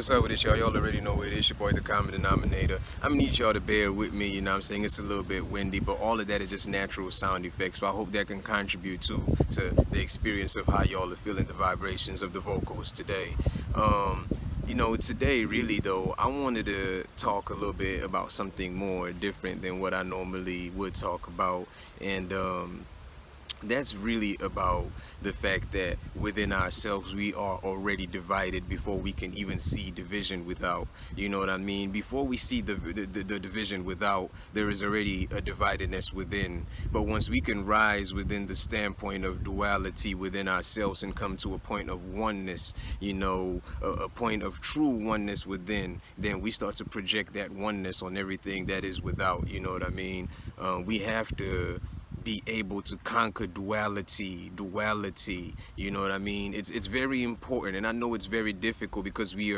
what's up with it, y'all? Y'all already know it is your boy, the Common Denominator. I'm gonna need y'all to bear with me, you know what I'm saying? It's a little bit windy, but all of that is just natural sound effects. So I hope that can contribute to the experience of how y'all are feeling the vibrations of the vocals today. Today really though, I wanted to talk a little bit about something more different than what I normally would talk about. And that's really about the fact that within ourselves we are already divided before we can even see division without. You know what I mean? Before we see the division without, there is already a dividedness within. But once we can rise within the standpoint of duality within ourselves and come to a point of oneness, a point of true oneness within, then we start to project that oneness on everything that is without. You know what I mean? We have to be able to conquer duality, you know what I mean? It's very important, and I know it's very difficult because we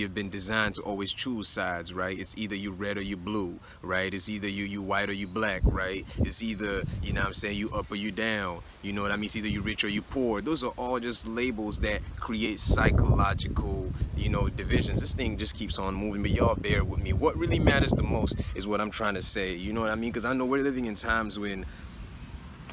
have been designed to always choose sides, right? It's either you red or you blue, right? It's either you white or you black, right? It's either, you know what I'm saying, you up or you down, you know what I mean? It's either you rich or you poor. Those are all just labels that create psychological, divisions. This thing just keeps on moving, but y'all bear with me. What really matters the most is what I'm trying to say, you know what I mean? Because I know we're living in times when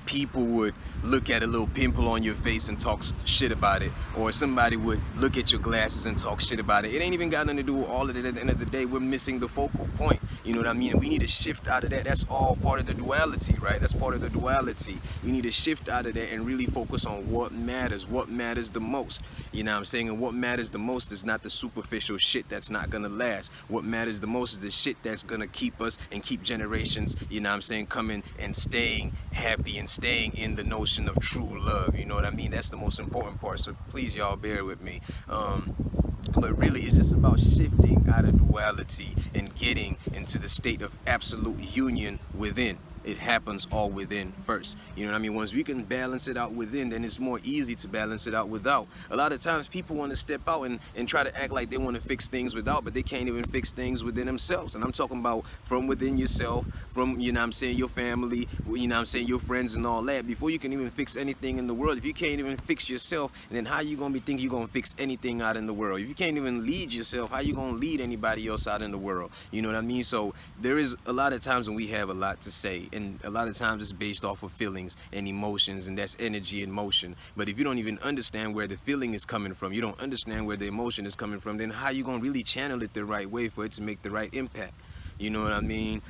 people would look at a little pimple on your face and talk shit about it, or somebody would look at your glasses and talk shit about it. It ain't even got nothing to do with all of it. At the end of the day, we're missing the focal point, you know what I mean? And we need to shift out of that. That's all part of the duality, right? That's part of the duality. We need to shift out of that and really focus on what matters the most, you know what I'm saying? And what matters the most is not the superficial shit that's not gonna last. What matters the most is the shit that's gonna keep us and keep generations, you know what I'm saying, coming and staying happy and staying in the notion of true love, you know what I mean? That's the most important part, so please y'all bear with me. But really it's just about shifting out of duality and getting into the state of absolute union within. It happens all within first. You know what I mean? Once we can balance it out within, then it's more easy to balance it out without. A lot of times people want to step out and try to act like they want to fix things without, but they can't even fix things within themselves. And I'm talking about from within yourself, from, you know what I'm saying, your family, you know what I'm saying, your friends and all that. Before you can even fix anything in the world, if you can't even fix yourself, then how you going to be thinking you're going to fix anything out in the world? If you can't even lead yourself, how you going to lead anybody else out in the world? You know what I mean? So there is a lot of times when we have a lot to say, and a lot of times it's based off of feelings and emotions, and that's energy and motion. But if you don't even understand where the feeling is coming from, you don't understand where the emotion is coming from, then how you gonna really channel it the right way for it to make the right impact? You know what I mean?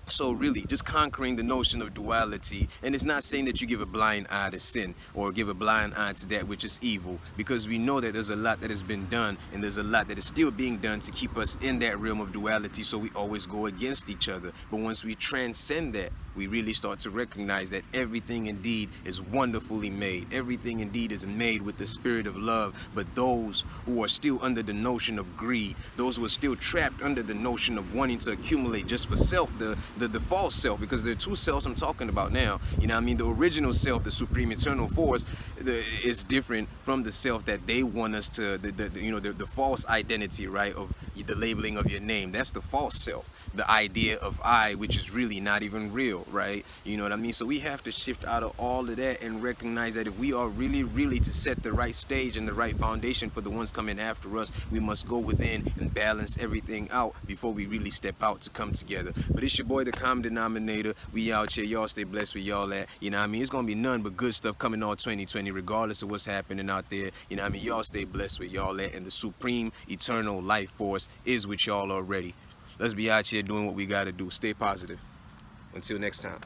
So really, just conquering the notion of duality, and it's not saying that you give a blind eye to sin or give a blind eye to that which is evil, because we know that there's a lot that has been done and there's a lot that is still being done to keep us in that realm of duality, so we always go against each other. But once we transcend that, we really start to recognize that everything indeed is wonderfully made. Everything indeed is made with the spirit of love. But those who are still under the notion of greed, those who are still trapped under the notion of wanting to accumulate just for self, the false self, because there are two selves I'm talking about now. You know what I mean? The original self, the supreme eternal force, is different from the self that they want us to, the false identity, right, of the labeling of your name. That's the false self. The idea of I, which is really not even real, right? You know what I mean? So we have to shift out of all of that and recognize that if we are really to set the right stage and the right foundation for the ones coming after us, we must go within and balance everything out before we really step out to come together. But it's your boy, the Common Denominator. We out here. Y'all stay blessed where y'all at. You know what I mean? It's gonna be none but good stuff coming all 2020, regardless of what's happening out there. You know what I mean? Y'all stay blessed where y'all at, and the supreme eternal life force is with y'all already. Let's be out here doing what we gotta do. Stay positive. Until next time.